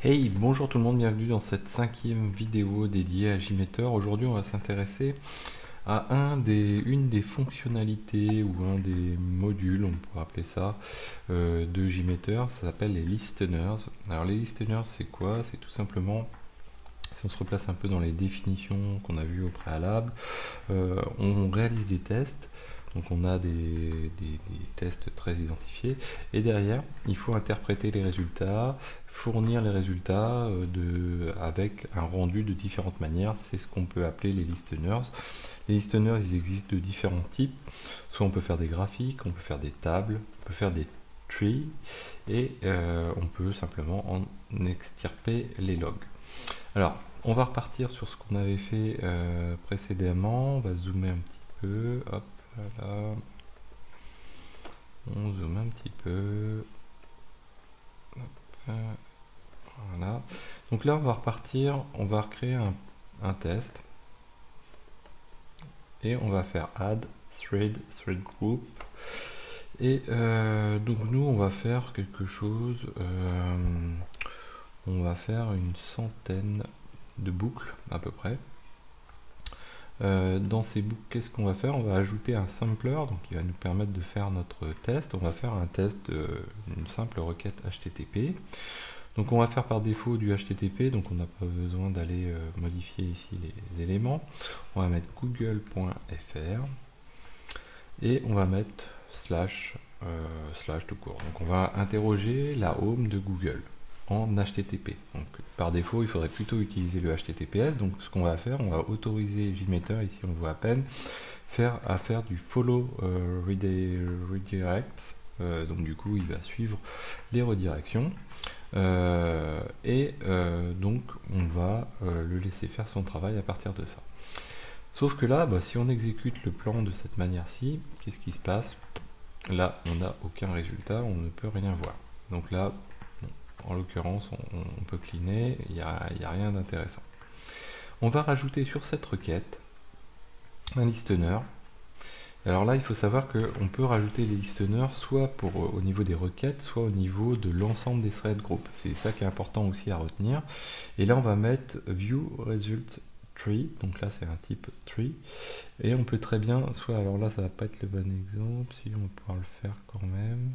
Hey, bonjour tout le monde, bienvenue dans cette 5e vidéo dédiée à JMeter. Aujourd'hui, on va s'intéresser à une des fonctionnalités ou un des modules, on pourrait appeler ça, de JMeter. Ça s'appelle les listeners. Alors les listeners, c'est quoi? C'est tout simplement, si on se replace un peu dans les définitions qu'on a vues au préalable, on réalise des tests. Donc on a des tests très identifiés et derrière il faut interpréter les résultats, fournir les résultats avec un rendu de différentes manières. C'est ce qu'on peut appeler les listeners. Les listeners, ils existent de différents types. Soit on peut faire des graphiques, on peut faire des tables, on peut faire des trees et on peut simplement en extirper les logs. Alors on va repartir sur ce qu'on avait fait précédemment. On va zoomer un petit peu. Hop. Voilà. On zoome un petit peu. Hop. Voilà. Donc là, on va repartir. On va recréer un test. Et on va faire add thread group. Et donc nous, on va faire quelque chose. On va faire une centaine de boucles à peu près. Dans ces boucles, qu'est-ce qu'on va faire? On va ajouter un sampler, donc qui va nous permettre de faire notre test. On va faire un test d'une simple requête HTTP. Donc on va faire par défaut du HTTP, donc on n'a pas besoin d'aller modifier ici les éléments. On va mettre google.fr et on va mettre slash tout court. Donc on va interroger la home de Google en HTTP. Donc par défaut, il faudrait plutôt utiliser le HTTPS. Donc ce qu'on va faire, on va autoriser JMeter, ici on le voit à peine, à faire du follow redirects. Donc du coup, il va suivre les redirections. Donc on va le laisser faire son travail à partir de ça. Sauf que là, si on exécute le plan de cette manière-ci, qu'est-ce qui se passe? Là, on n'a aucun résultat, on ne peut rien voir. Donc là, en l'occurrence, on peut cleaner, il n'y a rien d'intéressant. On va rajouter sur cette requête un listener. Alors là, il faut savoir qu'on peut rajouter les listeners soit au niveau des requêtes, soit au niveau de l'ensemble des thread group. C'est ça qui est important aussi à retenir. Et là, on va mettre view result tree. Donc là, c'est un type tree. Et on peut très bien, alors là, ça va pas être le bon exemple, si on va pouvoir le faire quand même.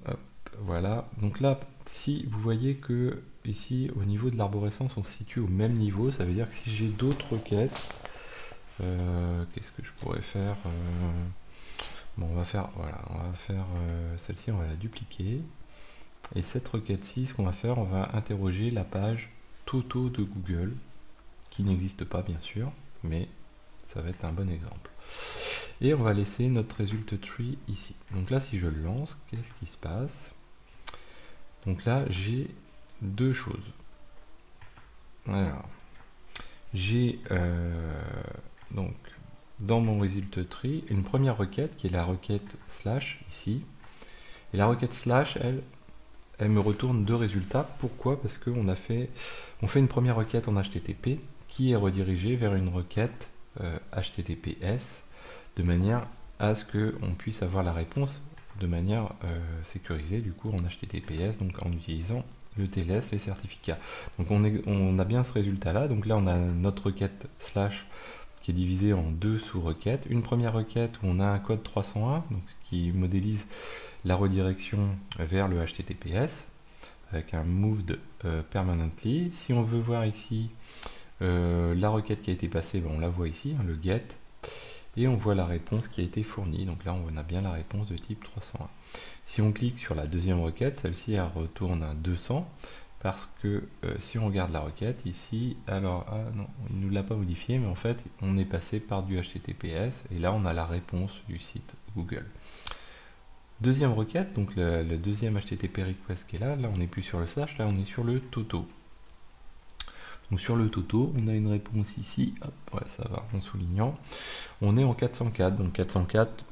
Hop, voilà. Donc là, si vous voyez que ici, au niveau de l'arborescence, on se situe au même niveau, ça veut dire que si j'ai d'autres requêtes, qu'est-ce que je pourrais faire? Bon, on va faire celle-ci, on va la dupliquer. Et cette requête-ci, ce qu'on va faire, on va interroger la page Toto de Google, qui n'existe pas bien sûr, mais ça va être un bon exemple. Et on va laisser notre result tree ici. Donc là, si je le lance, qu'est-ce qui se passe? Donc là, j'ai deux choses. Alors, j'ai donc dans mon result tree une première requête qui est la requête slash ici. Et la requête slash, elle me retourne deux résultats. Pourquoi? Parce qu'on fait une première requête en HTTP qui est redirigée vers une requête HTTPS de manière à ce qu'on puisse avoir la réponse de manière sécurisée du coup en HTTPS, donc en utilisant le TLS, les certificats. Donc on a bien ce résultat là. Donc là on a notre requête slash qui est divisée en deux sous-requêtes. Une première requête où on a un code 301, donc qui modélise la redirection vers le HTTPS avec un moved permanently. Si on veut voir ici la requête qui a été passée, on la voit ici, le get, et on voit la réponse qui a été fournie. Donc là on a bien la réponse de type 301. Si on clique sur la deuxième requête, celle-ci elle retourne à 200 parce que si on regarde la requête ici, alors non, il ne nous l'a pas modifié, mais en fait on est passé par du HTTPS et là on a la réponse du site Google. Deuxième requête, donc le deuxième HTTP request qui est là on n'est plus sur le slash, là on est sur le Toto. Donc sur le Toto, on a une réponse ici, hop, ouais, ça va en soulignant. On est en 404, donc 404,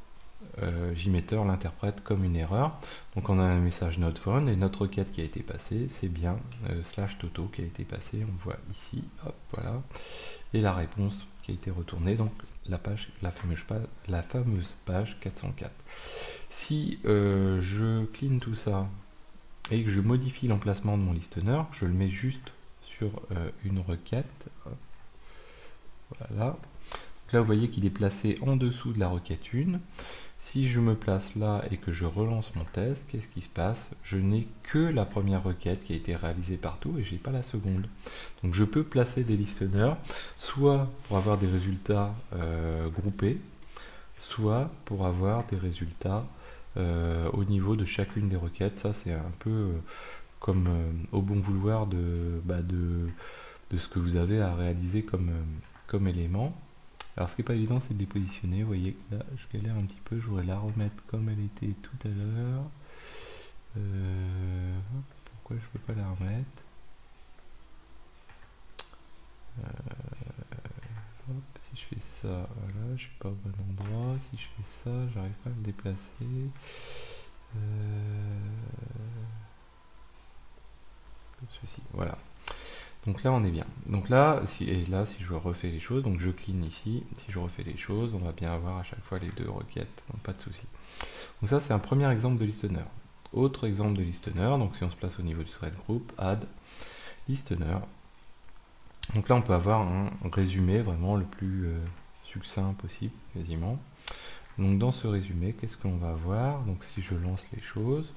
JMeter l'interprète comme une erreur. Donc on a un message not found et notre requête qui a été passée, c'est bien slash Toto qui a été passé, on voit ici, hop, voilà. Et la réponse qui a été retournée, donc la fameuse page 404. Si je clean tout ça, et que je modifie l'emplacement de mon listener, je le mets juste sur une requête. Voilà. Donc là, vous voyez qu'il est placé en dessous de la requête 1. Si je me place là et que je relance mon test, qu'est-ce qui se passe? Je n'ai que la première requête qui a été réalisée partout et je n'ai pas la seconde. Donc je peux placer des listeners, soit pour avoir des résultats groupés, soit pour avoir des résultats au niveau de chacune des requêtes. Ça, c'est un peu comme au bon vouloir de ce que vous avez à réaliser comme élément. Alors ce qui n'est pas évident, c'est de les positionner. Vous voyez que là, je galère un petit peu. Je voudrais la remettre comme elle était tout à l'heure. Pourquoi je ne peux pas la remettre? Si je fais ça, voilà, je suis pas au bon endroit. Si je fais ça, j'arrive pas à me déplacer. Comme ceci, voilà. Donc là on est bien. Donc là, si je refais les choses, donc je clean ici, si je refais les choses, on va bien avoir à chaque fois les deux requêtes, donc pas de souci. Donc ça c'est un premier exemple de listener. Autre exemple de listener, donc si on se place au niveau du thread group, add listener. Donc là on peut avoir un résumé vraiment le plus succinct possible, quasiment. Donc dans ce résumé, qu'est-ce qu'on va avoir? Donc si je lance les choses,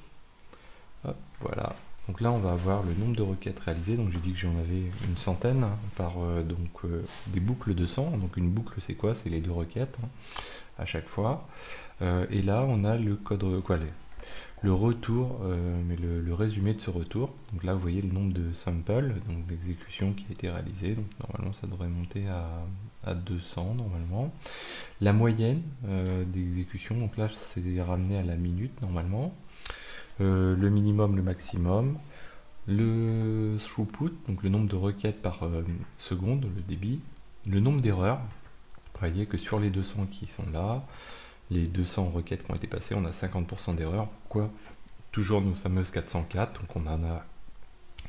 hop, voilà. Donc là, on va avoir le nombre de requêtes réalisées. Donc j'ai dit que j'en avais une centaine par des boucles de 100. Donc une boucle, c'est quoi? C'est les deux requêtes à chaque fois. Et là, on a le code, le retour, mais le résumé de ce retour. Donc là, vous voyez le nombre de samples, donc d'exécutions qui a été réalisée. Donc normalement, ça devrait monter à 200 normalement. La moyenne d'exécution, donc là, c'est ramené à la minute normalement. Le minimum, le maximum, le throughput, donc le nombre de requêtes par seconde, le débit, le nombre d'erreurs. Vous voyez que sur les 200 qui sont là, les 200 requêtes qui ont été passées, on a 50% d'erreurs. Pourquoi? Toujours nos fameuses 404, donc on en a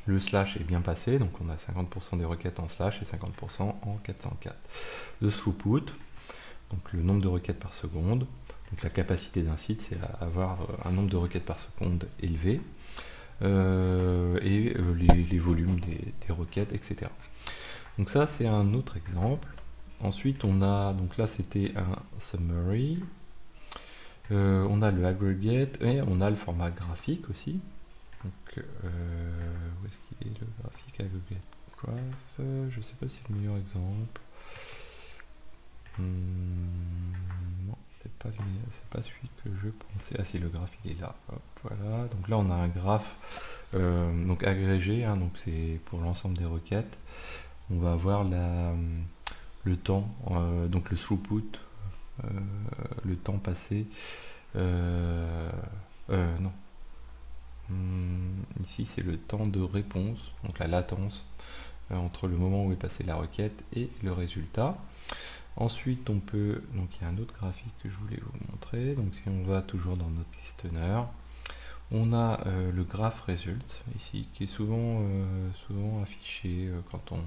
le slash est bien passé, donc on a 50% des requêtes en slash et 50% en 404. Le throughput, donc le nombre de requêtes par seconde. Donc la capacité d'un site, c'est avoir un nombre de requêtes par seconde élevé, les volumes des requêtes, etc. Donc ça, c'est un autre exemple. Ensuite, on a, donc là, c'était un summary. On a le aggregate et on a le format graphique aussi. Donc, où est-ce qu'il est le graphique aggregate graph? Je ne sais pas si c'est le meilleur exemple. Non, c'est pas celui que je pensais. Ah si, le graphe il est là. Hop, voilà. Donc là on a un graphe donc agrégé, hein, donc c'est pour l'ensemble des requêtes. On va avoir le temps, donc le throughput, le temps passé. Non. Ici c'est le temps de réponse, donc la latence entre le moment où est passée la requête et le résultat. Ensuite, on peut, donc il y a un autre graphique que je voulais vous montrer. Donc si on va toujours dans notre listener, on a le graph results ici, qui est souvent affiché quand on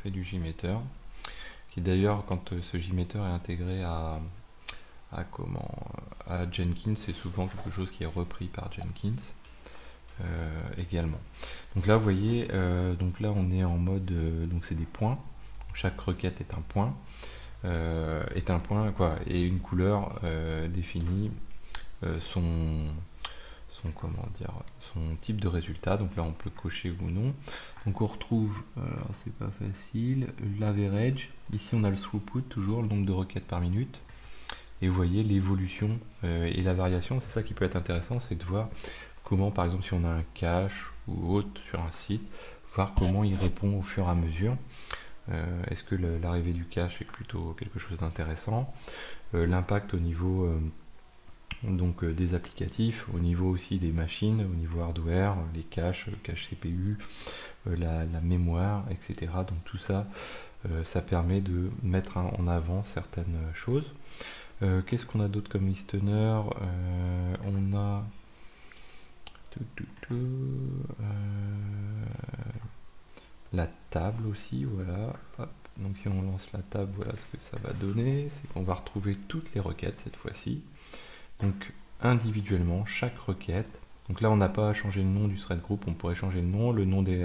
fait du JMeter, qui d'ailleurs, quand ce JMeter est intégré à Jenkins, c'est souvent quelque chose qui est repris par Jenkins également. Donc là, vous voyez, donc là on est en mode, donc c'est des points. Chaque requête est un point. Et une couleur définit son type de résultat. Donc là on peut cocher ou non. Donc on retrouve, c'est pas facile, l'average. Ici on a le throughput, toujours le nombre de requêtes par minute. Et vous voyez l'évolution et la variation. C'est ça qui peut être intéressant, c'est de voir comment, par exemple, si on a un cache ou autre sur un site, voir comment il répond au fur et à mesure. Est-ce que l'arrivée du cache est plutôt quelque chose d'intéressant? L'impact au niveau des applicatifs, au niveau aussi des machines, au niveau hardware, les caches, le cache CPU, la mémoire, etc. Donc tout ça, ça permet de mettre en avant certaines choses. Qu'est-ce qu'on a d'autre comme listener? On a la table aussi, voilà. Hop. Donc si on lance la table, voilà ce que ça va donner. C'est qu'on va retrouver toutes les requêtes cette fois-ci. Donc individuellement, chaque requête. Donc là, on n'a pas changé le nom du thread group, on pourrait changer le nom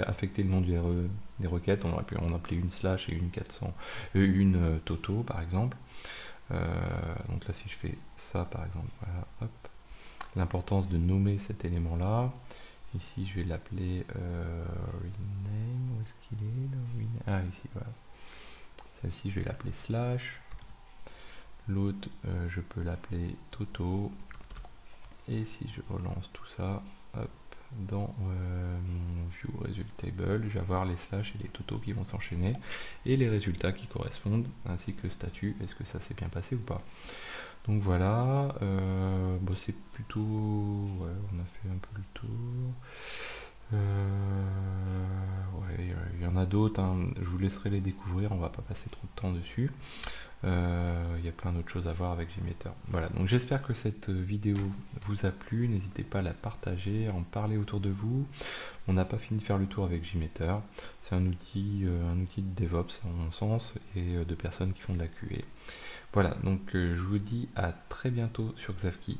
affecter le nom des requêtes, on aurait pu en appeler une slash et une 400, une Toto par exemple. Donc là, si je fais ça par exemple, voilà, hop, l'importance de nommer cet élément-là. Ici, je vais l'appeler rename, où est-ce qu'il est, ah, ici, voilà. Celle-ci, je vais l'appeler slash. L'autre, je peux l'appeler Toto. Et si je relance tout ça, hop, dans mon view result table, je vais avoir les slash et les Toto qui vont s'enchaîner et les résultats qui correspondent, ainsi que le statut, est-ce que ça s'est bien passé ou pas. Donc voilà, bon, c'est plutôt, ouais, on a fait un peu le tour. Ouais, il y en a d'autres, hein. Je vous laisserai les découvrir, on va pas passer trop de temps dessus. Il y a plein d'autres choses à voir avec JMeter. Voilà, donc j'espère que cette vidéo vous a plu, n'hésitez pas à la partager, à en parler autour de vous. On n'a pas fini de faire le tour avec JMeter, c'est un outil de DevOps à mon sens, et de personnes qui font de la QA. Voilà, donc je vous dis à très bientôt sur Xavki,